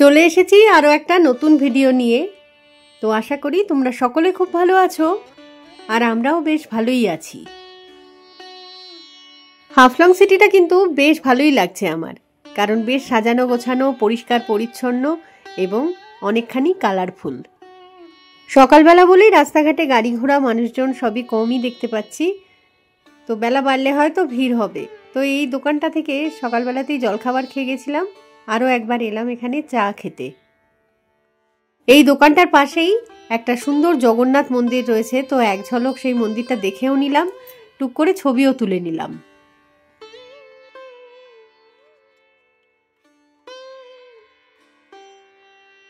চলে এসেছি আরও একটা নতুন ভিডিও নিয়ে। তো আশা করি তোমরা সকলে খুব ভালো আছো, আর আমরাও বেশ ভালোই আছি। হাফলং সিটিটা কিন্তু বেশ ভালোই লাগছে আমার, কারণ বেশ সাজানো গোছানো, পরিষ্কার পরিচ্ছন্ন এবং অনেকখানি কালারফুল। সকালবেলা বলেই রাস্তাঘাটে গাড়ি ঘোড়া মানুষজন সবই কমই দেখতে পাচ্ছি। তো বেলা বাড়লে হয়তো ভিড় হবে। তো এই দোকানটা থেকে সকালবেলাতেই জলখাবার খেয়ে গেছিলাম, আরও একবার এলাম এখানে চা খেতে। এই দোকানটার পাশেই একটা সুন্দর জগন্নাথ মন্দির রয়েছে, তো এক ঝলক সেই মন্দিরটা দেখেও নিলাম, টুক করে ছবিও তুলে নিলাম।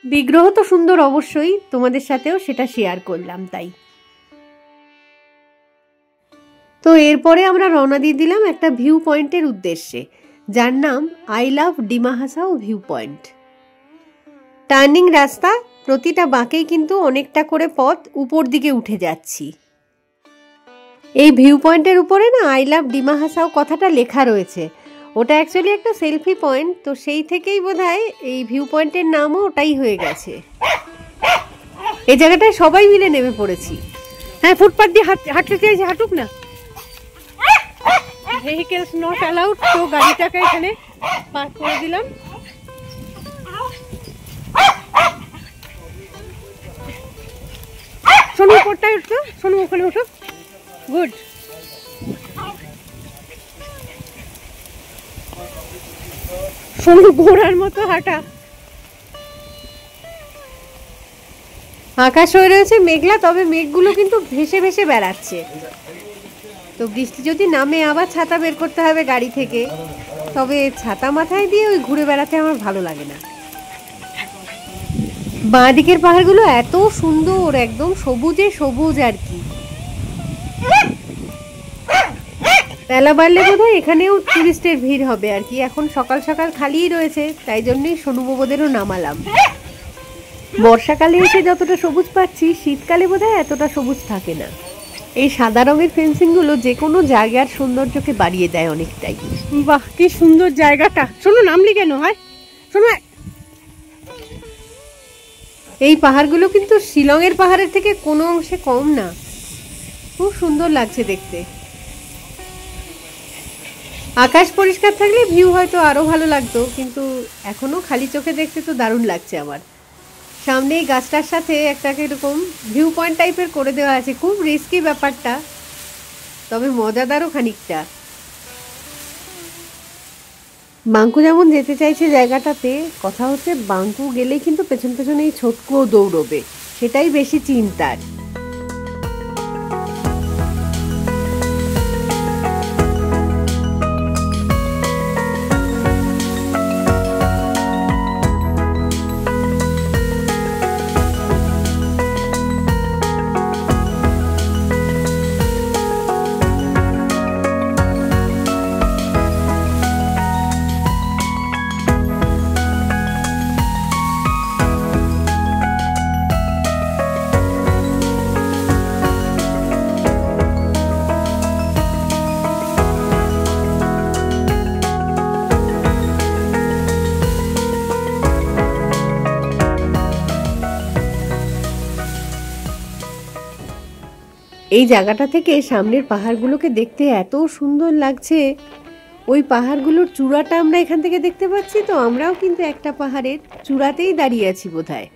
বিগ্রহ তো সুন্দর অবশ্যই, তোমাদের সাথেও সেটা শেয়ার করলাম তাই। তো এরপরে আমরা রওনা দিয়ে দিলাম একটা ভিউ পয়েন্টের উদ্দেশ্যে, যার নাম I love Dima Hasao view point. Turning রাস্তা, প্রতিটা বাঁকেই কিন্তু অনেকটা করে পথ উপর দিকে উঠে যাচ্ছি। এই ভিউ পয়েন্টের উপরে না আই লাভ ডিমা হাসাও কথাটা লেখা রয়েছে। ওটা অ্যাকচুয়ালি একটা সেলফি পয়েন্ট, তো সেই থেকেই বোধহয় এই ভিউ পয়েন্টের নামও ওটাই হয়ে গেছে। এই জায়গাটায় সবাই মিলে নেমে পড়েছি। হ্যাঁ, ফুটপাথ দিয়ে হাঁটতে চাইছে, হাঁটুক না। ভেহিকেলস নট অ্যালাউড, তো গাড়িটাকে এখানে পার্ক করে দিলাম। শোনো কোথায় উঠছো, শোনো ওখানে উঠো। গুড। শোনো ঘোড়ার মতো হাঁটা। আকাশ হয়ে রয়েছে মেঘলা, তবে মেঘগুলো কিন্তু ভেসে ভেসে বেড়াচ্ছে। তো বৃষ্টি যদি নামে আবার ছাতা বের করতে হবে গাড়ি থেকে, তবে ছাতা মাথায় দিয়ে ওই ঘুরে বেড়াতে আমার ভালো লাগে না। বাঁ দিকের পাহাড়গুলো এত সুন্দর, একদম সবুজে সবুজ আর কি। বেলা বাড়লে বোধহয় এখানেও টুরিস্টের ভিড় হবে আর কি। এখন সকাল সকাল খালিই রয়েছে, তাই জন্যই সোনুবাবুদেরও নামালাম। বর্ষাকালে এসে যতটা সবুজ পাচ্ছি, শীতকালে বোধহয় এতটা সবুজ থাকে না। এই সাদা রঙের ফেন্সিং গুলো যে কোনো জায়গার সৌন্দর্যকে বাড়িয়ে দেয় অনেকটাই। বাহ, কি সুন্দর জায়গাটা। শোনো, নামলি কেন? হয় শোনো, এই পাহাড়গুলো কিন্তু শিলংয়ের পাহাড়ের থেকে কোনো অংশে কম না। খুব সুন্দর লাগছে দেখতে। আকাশ পরিষ্কার থাকলে ভিউ হয়তো আরো ভালো লাগতো, কিন্তু এখনো খালি চোখে দেখতে তো দারুণ লাগছে আমার। সামনে এই গাছটার সাথে একটা এরকম ভিউ পয়েন্ট টাইপের করে দেওয়া আছে। খুব রিস্কি ব্যাপারটা, তবে মজাদারও খানিকটা। বাঙ্কু যেমন যেতে চাইছে জায়গাটাতে, কথা হচ্ছে বাঙ্কু গেলেই কিন্তু পেছন পেছনে এই ছোটকুও দৌড়বে, সেটাই বেশি চিন্তার। এই জায়গাটা থেকে সামনের পাহাড়গুলোকে দেখতে এত সুন্দর লাগছে। ওই পাহাড়গুলোর চূড়াটা আমরা এখান থেকে দেখতে পাচ্ছি, তো আমরাও কিন্তু একটা পাহাড়ের চূড়াতেই দাঁড়িয়ে আছি বোধহয়।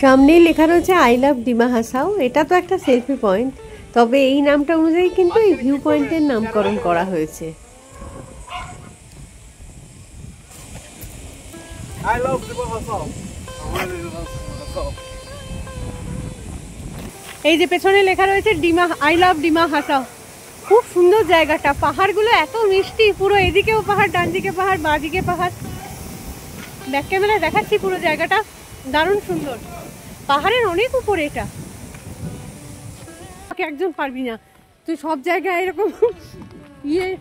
সামনেই লেখা রয়েছে আই লাভ ডিমা হাসাও। এটা তো একটা সেলফি পয়েন্ট, তবে এই নামটা অনুযায়ী কিন্তু এই ভিউ পয়েন্টের নামকরণ করা হয়েছে। এই যে পেছনে লেখা রয়েছে ডিমা, আই লাভ ডিমা হাসাও। খুব সুন্দর জায়গাটা। পাহাড়গুলো এত মিষ্টি, পুরো এদিকেও পাহাড়, ডান দিকে পাহাড়, বাঁ দিকে পাহাড়। ব্যাক ক্যামেরায় দেখাচ্ছি পুরো জায়গাটা, দারুণ সুন্দর। পাহাড়ের অনেক উপরে এটা। একজন পারবি না তুই সব জায়গায় এরকম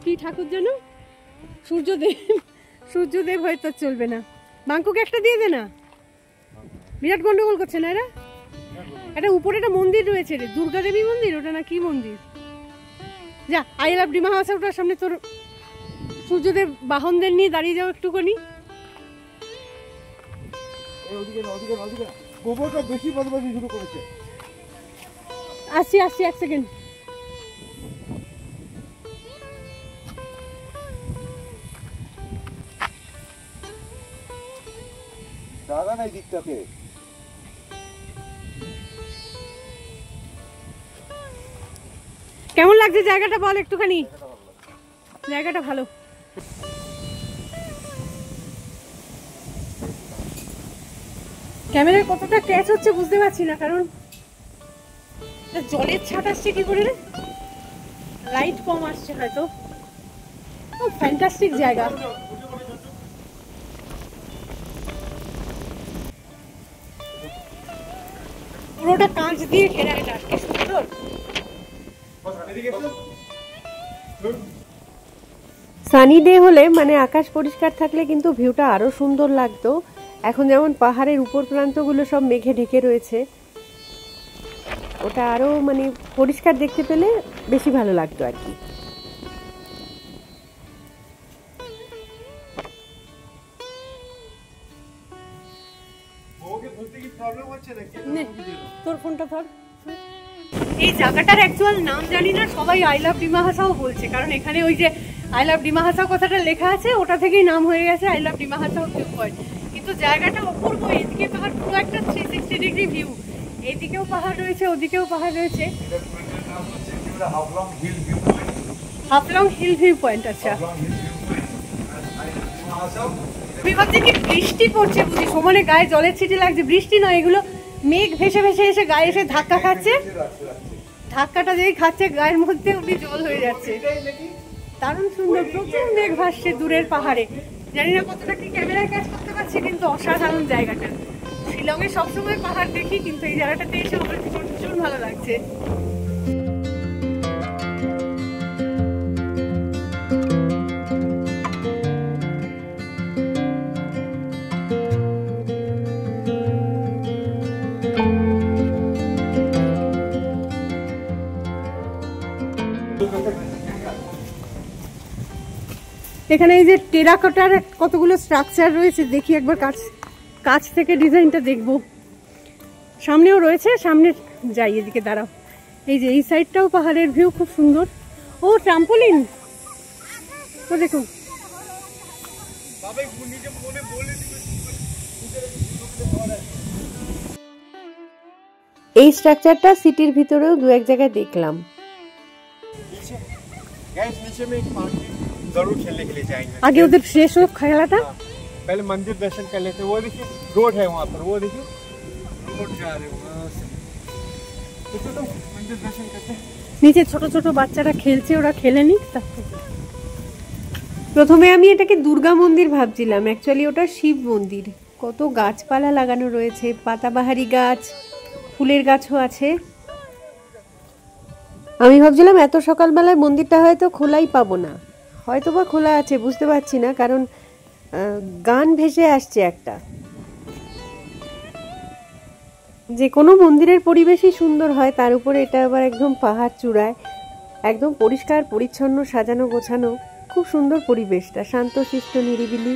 কি ঠাকুর যেন, সূর্যদেব, সূর্যদেব হয়তো চলবে না। বাঙ্কুকে একটা দিয়ে দে না, বিরাট গন্ডগোল করছে না এরা। একটা উপরে একটা মন্দির রয়েছে রে, দুর্গা দেবী মন্দির, ওটা না কি মন্দির? যা, আই লাভ ডিমা হাসাও, ওটার সামনে তোর সূর্যদেব বাহনদের নিয়ে দাঁড়িয়ে যাও একটুখানি। গোবরটা বেশি বদমাইশি শুরু করেছে। আসছি আসছি, এক সেকেন্ড। জায়গা নাই দিকটাতে। কেমন লাগছে জায়গাটা বল একটুখানি। জায়গাটা ভালো। ক্যামেরার কতটা ক্যাচ হচ্ছে বুঝতে পারছি না, কারণ জলের ছাট আসছে কি করে, লাইট কম আসছে হয়তো। ফ্যান্টাস্টিক জায়গা। পুরোটা কাঁচ দিয়ে ঘেরা, এটা কি সুন্দর। সানি ডে হলে মানে আকাশ পরিষ্কার থাকলে কিন্তু ভিউটা আরো সুন্দর লাগতো। এখন যেমন পাহাড়ের উপর প্রান্তগুলো সব মেঘে ঢেকে রয়েছে, ওটা আরো মানে পরিষ্কার দেখতে পেলে বেশি ভালো লাগতো আর কি। তোর ফোনটা ধর। এই জায়গাটার অ্যাকচুয়াল নাম জানি না, সবাই আই লাভ ডিমা হাসাও বলছে, কারণ এখানে ওই যে আই লাভ ডিমা হাসাও কথাটা লেখা আছে, ওটা থেকেই নাম হয়ে গেছে I love Dima Hasao view point. কিন্তু জায়গাটা অপূর্ব, এদিকে পাহাড়, পুরো একটা 360 ডিগ্রি ভিউ। এদিকেও পাহাড় রয়েছে, ওদিকেও পাহাড় রয়েছে। Haflong hill view point. আচ্ছা, আমি ভাবছি কি বৃষ্টি পড়ছে বুঝি, সমানে গায়ে জলের ছিটে লাগছে। বৃষ্টি নয়, এগুলো মেঘ ভেসে ভেসে এসে গায়ে এসে ধাক্কা খাচ্ছে। ধাক্কাটা যেই খাচ্ছে গায়ের মধ্যে অব্দি জল হয়ে যাচ্ছে। দারুণ সুন্দর, প্রচুর মেঘ ভাসছে দূরের পাহাড়ে। জানি না কতটা কি ক্যামেরায় ক্যাচ করতে পারছি, কিন্তু অসাধারণ জায়গাটা। শিলংয়ে সবসময় পাহাড় দেখি, কিন্তু এই জায়গাটাতে এসে আমার ভীষণ ভীষণ ভালো লাগছে। এখানে এই যে টেরাকোটার কতগুলো স্ট্রাকচার রয়েছে, দেখি একবার কাছ থেকে ডিজাইনটা দেখবো। সামনেও রয়েছে, সামনে যাই, এদিকে দাঁড়াও। এই যে এই সাইডটাও পাহাড়ের ভিউ খুব সুন্দর। ও ট্রাম্পোলিন, ও দেখো। এই স্ট্রাকচারটা সিটির ভিতরেও দু এক জায়গায় দেখলাম। जरूर खेलने के लिए जाएंगे। आगे उधर शेष हो खेलाटा। पहले मंदिर दर्शन कर लेते। वो देखिए रोड है वहाँ पर, वो देखिए रोड जा रहे हो वहाँ से। तो चलो मंदिर दर्शन करते हैं। নিচে ছোট ছোট বাচ্চারা খেলছে, ওরা খেলে নিক। প্রথমে আমি এটাকে দুর্গা মন্দির ভাবছিলাম, অ্যাকচুয়ালি ওটা শিব মন্দির। কত গাছপালা লাগানো রয়েছে, পাতাবাহারি গাছ, ফুলের গাছও আছে। আমি ভাবছিলাম এত সকালবেলায় মন্দিরটা হয়তো খোলাই পাবো না, হয়তো বা খোলা আছে, বুঝতে পারছি না, কারণ গান ভেসে আসছে একটা। যে কোনো মন্দিরের পরিবেশই সুন্দর হয়, তার উপরে এটা আবার একদম পাহাড় চূড়ায়, একদম পরিষ্কার পরিচ্ছন্ন, সাজানো গোছানো, খুব সুন্দর পরিবেশটা, শান্তশিষ্ট নিরিবিলি।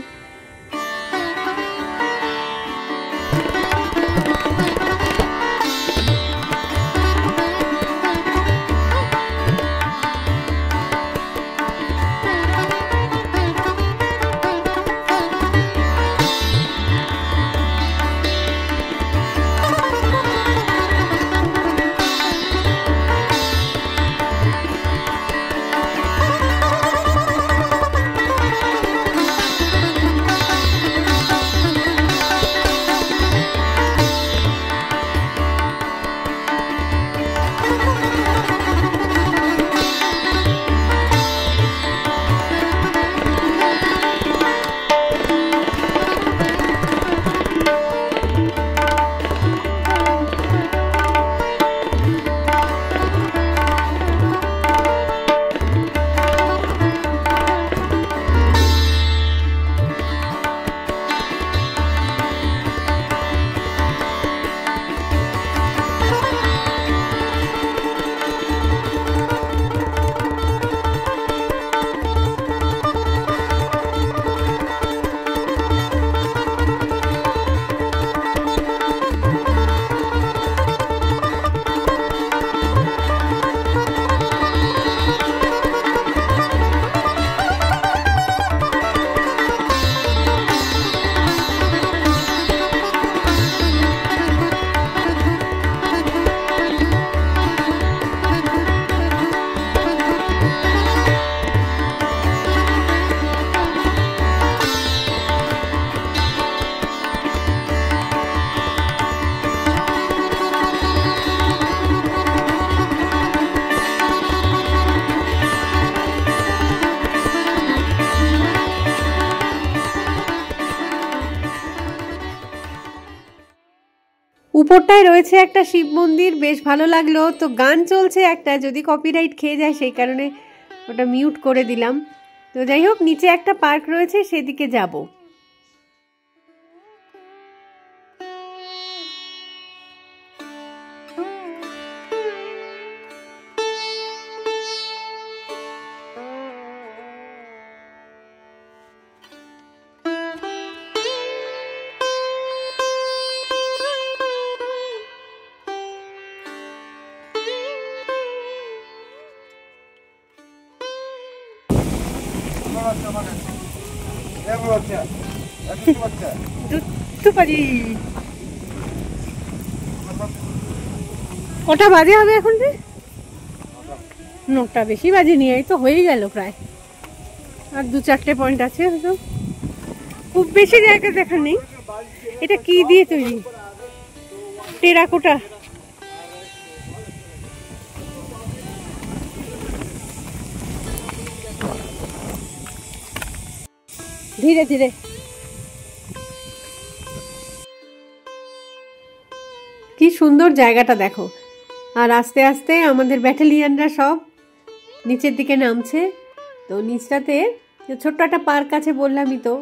উপরটায় রয়েছে একটা শিব মন্দির, বেশ ভালো লাগলো। তো গান চলছে একটা, যদি কপিরাইট খেয়ে যায় সেই কারণে ওটা মিউট করে দিলাম। তো যাই হোক, নিচে একটা পার্ক রয়েছে, সেদিকে যাব। কটা বাজে হবে এখন রে? 9টা, বেশি বাজেনি, এই তো হয়ে গেল প্রায়। আর 2-4টে পয়েন্ট আছে, খুব বেশি জায়গা দেখা নেই। এটা কি দিয়ে তৈরি? টেরাকোটা। ধীরে ধীরে। কি সুন্দর জায়গাটা দেখো। আর আস্তে আস্তে আমাদের ব্যাটালিয়ানরা সব নিচের দিকে নামছে। তো নিচটাতে ছোট্ট একটা পার্ক আছে, বললামই তো।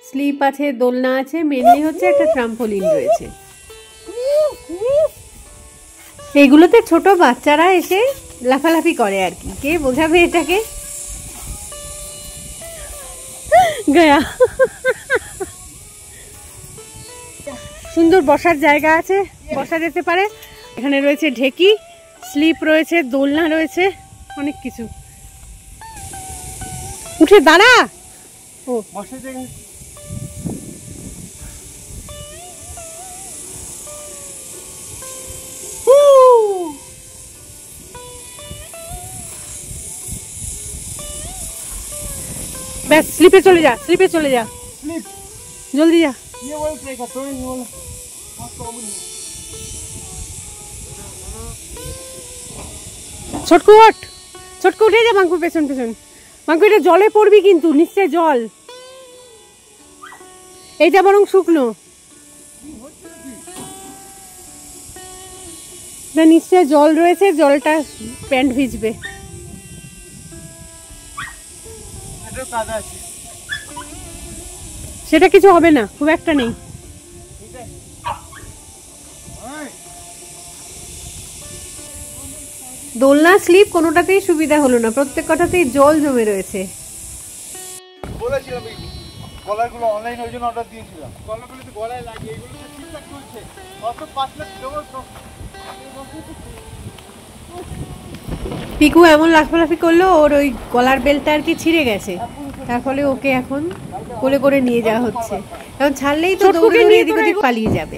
স্লিপ আছে, দোলনা আছে, মেনলি হচ্ছে একটা ট্রাম্পোলিন রয়েছে। এইগুলোতে ছোট বাচ্চারা এসে লাফালাফি করে আর কি। কে বোঝাবে এটাকে? গয়া। সুন্দর বসার জায়গা আছে, বসা যেতে পারে। এখানে রয়েছে ঢেকি, স্লিপ রয়েছে, দোলনা রয়েছে, অনেক কিছু। উঠে দাঁড়া। ও বসে যাই। ব্যাস, স্লিপে চলে যা, স্লিপে চলে যা, জলদি যা। ছোটকু ওঠ, ছোটকু উঠে যা। বাঙ্কুর পেছন পেছন। বাঙ্কু, এটা জলে পড়বি কিন্তু, নিশ্চয় জল। এইটা বরং শুকনো, নিশ্চয় জল রয়েছে, জলটা প্যান্ট ভিজবে। সেটা কিছু হবে না, খুব একটা নেই। দোলনা, স্লিপ কোনোটাতেই সুবিধা হলো না, প্রত্যেক কটাতেই জল জমে রয়েছে। বলেছিলাম কলারগুলো অনলাইন, ওই জন্য অর্ডার দিয়েছিলাম। কলারগুলো তো গলায় লাগিয়ে, এগুলো তো ঠিকঠাক চলছে। অত 5 লাখ দেবো। পিকু এমন লাফালাফি করলো, ওর ওই গলার বেলটা আর কি ছিঁড়ে গেছে। তার ফলে ওকে এখন কোলে করে নিয়ে যাওয়া হচ্ছে। এখন ছাড়লেই তো দৌড়ে এদিক ওদিক পালিয়ে যাবে।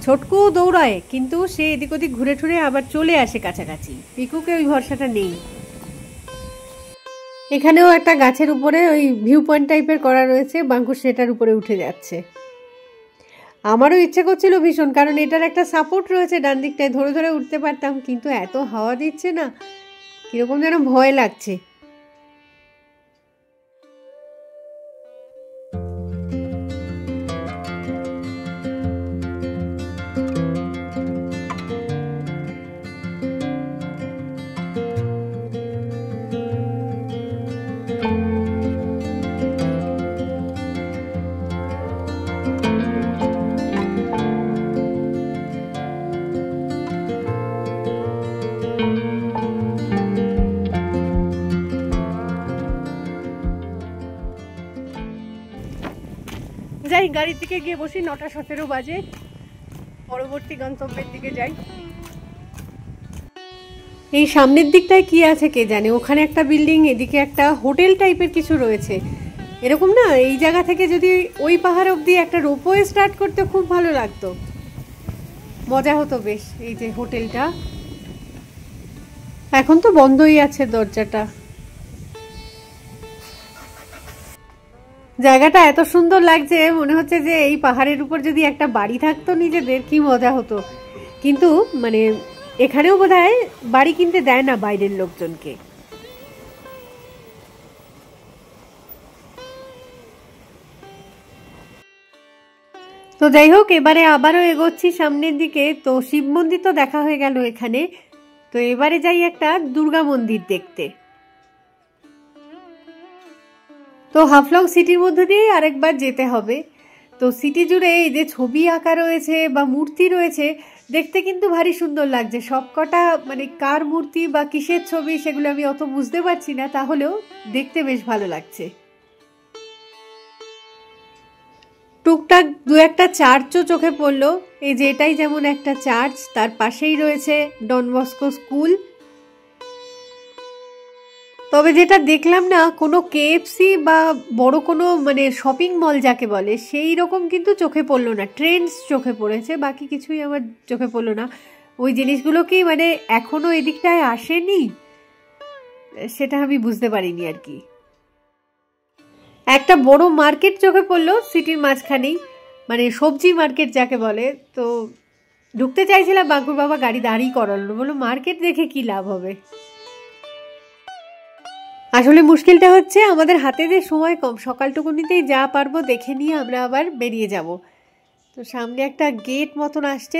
ছোটকু দৌড়ায়, কিন্তু সে এদিক ওদিক ঘুরে ঠুরে আবার চলে আসে কাছাকাছি। পিকুকে ওই ভরসাটা নেই। এখানেও একটা গাছের উপরে ওই ভিউ পয়েন্ট টাইপের করা রয়েছে, বাঙ্কুর সেটার উপরে উঠে যাচ্ছে। আমারও ইচ্ছে করছিল ভীষণ, কারণ এটার একটা সাপোর্ট রয়েছে ডান দিকটায়, ধরে ধরে উঠতে পারতাম, কিন্তু এত হাওয়া দিচ্ছে না, কিরকম যেন ভয় লাগছে। যাই, গাড়ির দিকে গিয়ে বসি। 9:17 বাজে, পরবর্তী গন্তব্যের দিকে যাই। এই সামনের দিকটায় কি আছে কে জানে। ওখানে একটা বিল্ডিং, এদিকে একটা হোটেল টাইপের কিছু রয়েছে। এরকম না, এই জায়গা থেকে যদি ওই পাহাড় অবধি একটা রোপওয়ে স্টার্ট করতে খুব ভালো লাগতো, মজা হতো বেশ। এই যে হোটেলটা, এখন তো বন্ধই আছে দরজাটা। জায়গাটা এত সুন্দর লাগছে, মনে হচ্ছে যে এই পাহাড়ের উপর যদি একটা বাড়ি থাকতো নিজেদের, কি মজা হতো। কিন্তু মানে এখানেও বোধহয় বাড়ি কিনতে দেয় না বাইরের লোকজনকে। তো যাই হোক, এবারে আবারও এগোচ্ছি সামনের দিকে। তো শিব মন্দির তো দেখা হয়ে গেল এখানে, তো এবারে যাই একটা দুর্গা মন্দির দেখতে। তো হাফলং সিটির মধ্যে দিয়ে আরেকবার যেতে হবে। তো সিটি জুড়ে এই যে ছবি আঁকা রয়েছে বা মূর্তি রয়েছে, দেখতে কিন্তু ভারী সুন্দর লাগছে। সবকটা মানে কার মূর্তি বা কিসের ছবি সেগুলো আমি অত বুঝতে পারছি না, তাহলেও দেখতে বেশ ভালো লাগছে। টুকটাক দু একটা চার্চও চোখে পড়লো। এই যে এটাই যেমন একটা চার্চ, তার পাশেই রয়েছে ডন বস্কো স্কুল। তবে যেটা দেখলাম না, কোনো কেএফসি বা বড় কোনো মানে শপিং মল যাকে বলে সেই রকম কিন্তু চোখে পড়লো না। ট্রেন্ডস চোখে পড়েছে, বাকি কিছুই আমার চোখে পড়লো না। ওই জিনিসগুলো কি মানে এখনো এদিকটায় আসেনি, সেটা আমি বুঝতে পারিনি আর কি। একটা বড় মার্কেট চোখে পড়লো সিটির মাঝখানেই, মানে সবজি মার্কেট যাকে বলে। তো ঢুকতে চাইছিলাম, বাঙ্কুর বাবা গাড়ি দাঁড়িয়ে করালো, বললো মার্কেট দেখে কি লাভ হবে। আসলে মুশকিলটা হচ্ছে আমাদের হাতে যে সময় কম, সকালটুকুনিতেই যা পারবো দেখে নিয়ে আমরা আবার বেরিয়ে যাব। তো সামনে একটা গেট মতন আসছে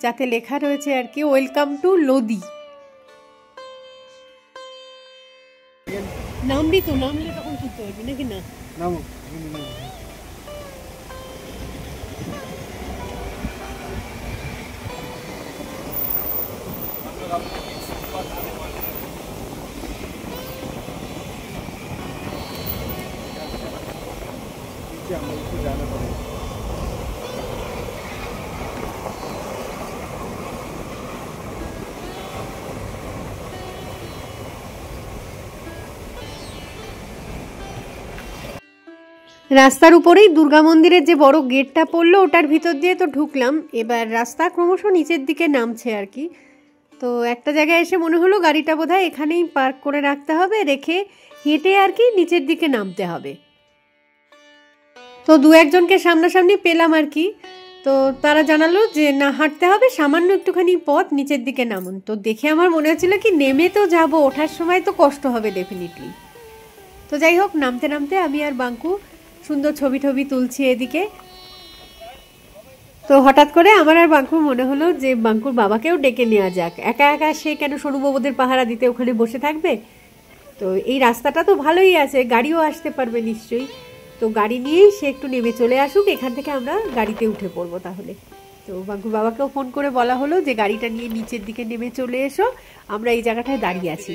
যাতে লেখা রয়েছে আর কি, ওয়েলকাম টু লোদি। নামবি তো, নামলে তখন শুনতে পারবি নাকি না? নামো। जाना पड़ेगा। রাস্তার উপরেই দুর্গা মন্দিরের যে বড় গেটটা পড়লো, ওটার ভিতর দিয়ে তো ঢুকলাম। এবার রাস্তা ক্রমশ নিচের দিকে নামছে আর কি। তো একটা জায়গায় এসে মনে হলো গাড়িটা বোধহয় এখানেই পার্ক করে রাখতে হবে, রেখে হেঁটে আর কি নিচের দিকে নামতে হবে। তো দু একজনকে সামনাসামনি পেলাম আর কি। তো তারা জানালো যে না, হাঁটতে হবে, সামান্য একটুখানি পথ, নিচের দিকে নামুন। তো দেখে আমার মনে হচ্ছিল কি নেমে তো যাব, ওঠার সময় তো কষ্ট হবে ডেফিনেটলি। তো যাই হোক, নামতে নামতে আমি আর বাঙ্কু সুন্দর ছবি টবি তুলছি এদিকে। তো হঠাৎ করে আমার আর বাঙ্কুর মনে হলো যে বাঙ্কুর বাবাকেও ডেকে নেওয়া যাক। একা একা সে কেন সনুবাবুদের পাহারা দিতে ওখানে বসে থাকবে? তো এই রাস্তাটা তো ভালোই আছে, গাড়িও আসতে পারবে নিশ্চয়ই। তো গাড়ি নিয়েই সে একটু নেমে চলে আসুক, এখান থেকে আমরা গাড়িতে উঠে পড়বো তাহলে। তো বাঙ্কুর বাবাকেও ফোন করে বলা হলো যে গাড়িটা নিয়ে নিচের দিকে নেমে চলে এসো, আমরা এই জায়গাটায় দাঁড়িয়ে আছি।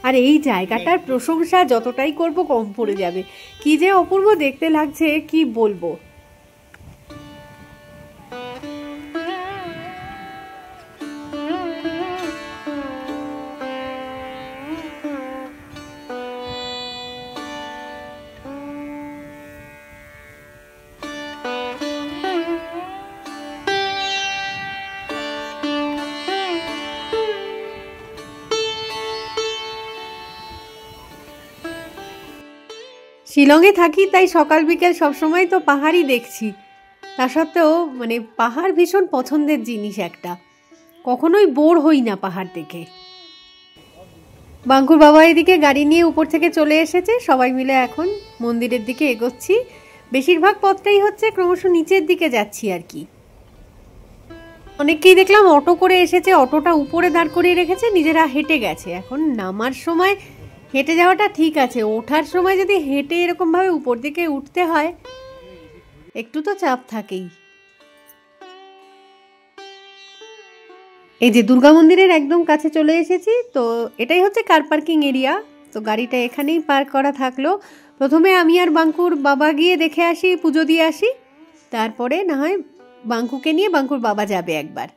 আর এই জায়গাটার প্রশংসা যতটাই করব কম পড়ে যাবে। কি যে অপূর্ব দেখতে লাগছে কি বলবো। শিলংয়ে থাকি, তাই সকাল বিকেল সবসময় তো পাহাড়ই দেখছি। তা সত্ত্বেও মানে পাহাড় ভীষণ পছন্দের জিনিস একটা, কখনোই বোর হই না পাহাড় দেখে। বাঙ্কুর বাবা এদিকে গাড়ি নিয়ে উপর থেকে চলে এসেছে, সবাই মিলে এখন মন্দিরের দিকে এগোচ্ছি। বেশিরভাগ পথটাই হচ্ছে ক্রমশ নিচের দিকে যাচ্ছি আর কি। অনেককেই দেখলাম অটো করে এসেছে, অটোটা উপরে দাঁড় করিয়ে রেখেছে, নিজেরা হেঁটে গেছে। এখন নামার সময় হেঁটে যাওয়াটা ঠিক আছে, ওঠার সময় যদি হেঁটে এরকমভাবে উপর দিকে উঠতে হয় একটু তো চাপ থাকেই। এই যে দুর্গা মন্দিরের একদম কাছে চলে এসেছি। তো এটাই হচ্ছে কার পার্কিং এরিয়া। তো গাড়িটা এখানেই পার্ক করা থাকলো। প্রথমে আমি আর বাঙ্কুর বাবা গিয়ে দেখে আসি, পুজো দিয়ে আসি, তারপরে না হয় বাঙ্কুকে নিয়ে বাঙ্কুর বাবা যাবে একবার।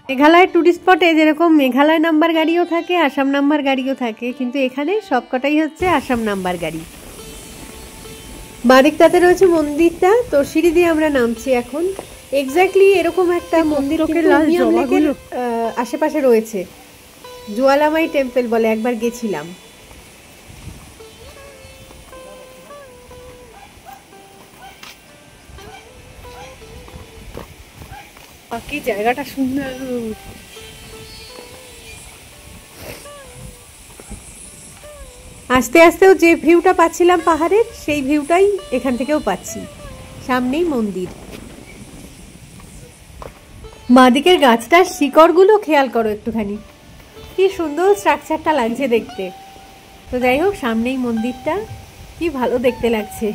মেঘালয়ের টুরিস্ট স্পটে যেরকম মেঘালয় নাম্বার গাড়িও থাকে, আসাম নাম্বার গাড়িও থাকে, কিন্তু এখানে সবকটাই হচ্ছে আসাম নাম্বার গাড়ি। বাদিকটাতে রয়েছে মন্দিরটা। তো সিঁড়ি দিয়ে আমরা নামছি এখন। এক্স্যাক্টলি এরকম একটা মন্দির আশেপাশে রয়েছে, জোয়ালামাই টেম্পল বলে, একবার গেছিলাম। বাকি জায়গাটা সুন্দর। আস্তে আস্তেও যে ভিউটা পাচ্ছিলাম পাহাড়ের, সেই ভিউটাই এখান থেকেও পাচ্ছি। সামনেই মন্দির। বাঁদিকের গাছটার শিকড়গুলো খেয়াল করো একটুখানি, কি সুন্দর স্ট্রাকচারটা লাগছে দেখতে। তো যাই হোক, সামনেই মন্দিরটা, কি ভালো দেখতে লাগছে।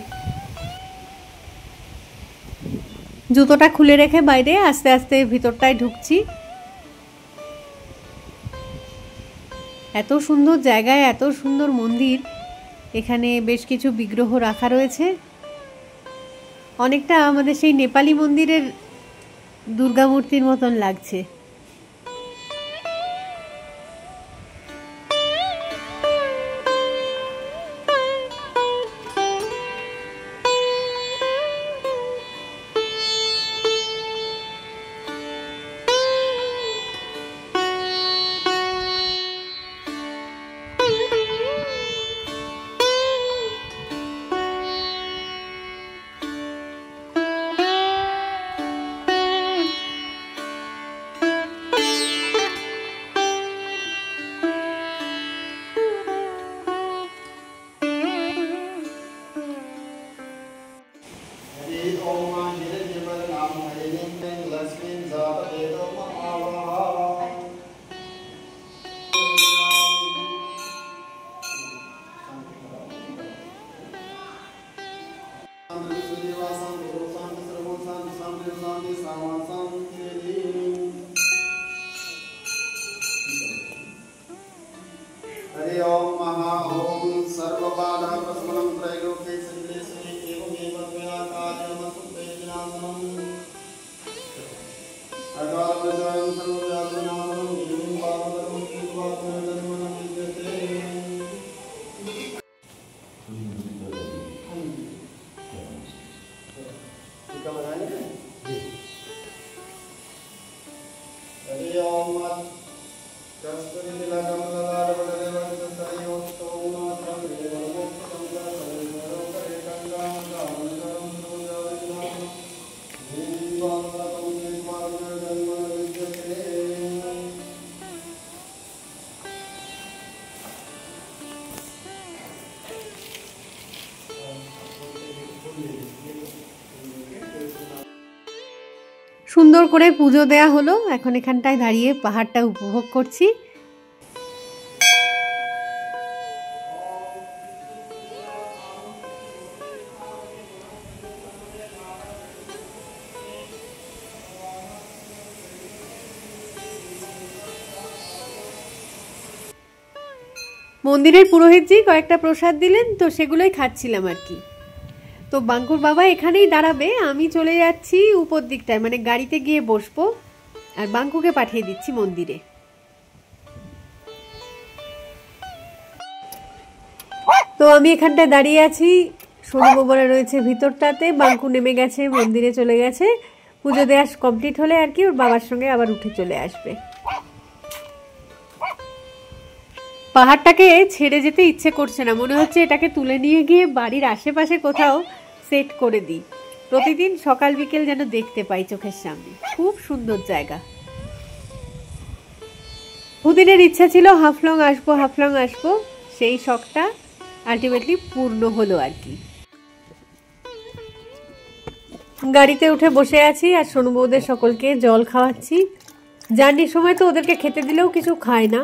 জুতোটা খুলে রেখে বাইরে আস্তে আস্তে ভিতরটায় ঢুকছি। এত সুন্দর জায়গায় এত সুন্দর মন্দির। এখানে বেশ কিছু বিগ্রহ রাখা রয়েছে, অনেকটা আমাদের সেই নেপালি মন্দিরের দুর্গা মূর্তির মতন লাগছে। हरि ओम महा ओम सर्वबाधा प्रशमनं त्रैलोक्ये श्रीलेशे एवमेव त्वया कार्यमसुते विनाशनम् अकालप्रजयं सर्वव्याधिनाशनं गिरिं पावनं कृत्वा त्वयजन्मनं विद्यते। हरि ओम সুন্দর করে পুজো দেয়া হলো। এখন এখানটায় দাঁড়িয়ে পাহাড়টা উপভোগ করছি। মন্দিরের পুরোহিতজি কয়েকটা প্রসাদ দিলেন, তো সেগুলোই খাচ্ছিলাম আর কি। তো বাঙ্কুর বাবা এখানেই দাঁড়াবে, আমি চলে যাচ্ছি উপর দিকটায়, মানে গাড়িতে গিয়ে বসবো, আর বাঙ্কুকে পাঠিয়ে দিচ্ছি মন্দিরে। তো আমি এখানটায় দাঁড়িয়ে আছি, সোনু বাবারা রয়েছে ভিতরটাতে, বাঙ্কু নেমে গেছে, মন্দিরে চলে গেছে। পুজো দেওয়া কমপ্লিট হলে আর কি ওর বাবার সঙ্গে আবার উঠে চলে আসবে। পাহাড়টাকে ছেড়ে যেতে ইচ্ছে করছে না, মনে হচ্ছে এটাকে তুলে নিয়ে গিয়ে বাড়ির আশেপাশে কোথাও সেট করে দিই। প্রতিদিন সকাল বিকেল যেন দেখতে পাই চোখের সামনে। খুব সুন্দর জায়গা। বহুদিনের ইচ্ছা ছিল হাফলং আসবো, সেই শখটা আলটিমেটলি পূর্ণ হলো আর কি। গাড়িতে উঠে বসে আছি আর সোনু বউদের সকলকে জল খাওয়াচ্ছি। জার্নির সময় তো ওদেরকে খেতে দিলেও কিছু খায় না,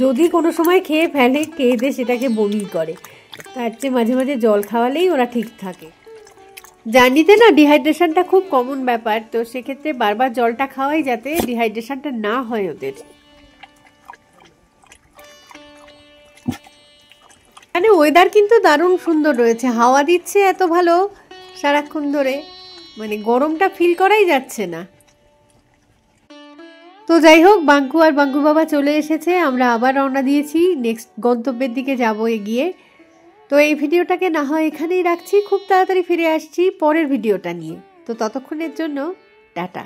যদি কোনো সময় খেয়ে ফেলে খেয়ে সেটাকে বমি করে, তার চেয়ে মাঝে মাঝে জল খাওয়ালেই ওরা ঠিক থাকে। জার্নিতে না ডিহাইড্রেশনটা খুব কমন ব্যাপার, তো সেক্ষেত্রে বারবার জলটা খাওয়াই যাতে ডিহাইড্রেশনটা না হয় ওদের। মানে ওয়েদার কিন্তু দারুণ সুন্দর রয়েছে, হাওয়া দিচ্ছে এত ভালো সারাক্ষণ ধরে, মানে গরমটা ফিল করাই যাচ্ছে না। তো যাই হোক, বাঙ্কু আর বাঙ্কুর বাবা চলে এসেছে, আমরা আবার রওনা দিয়েছি নেক্সট গন্তব্যের দিকে যাব এগিয়ে। তো এই ভিডিওটাকে না হয় এখানেই রাখছি, খুব তাড়াতাড়ি ফিরে আসছি পরের ভিডিওটা নিয়ে। তো ততক্ষণের জন্য টাটা।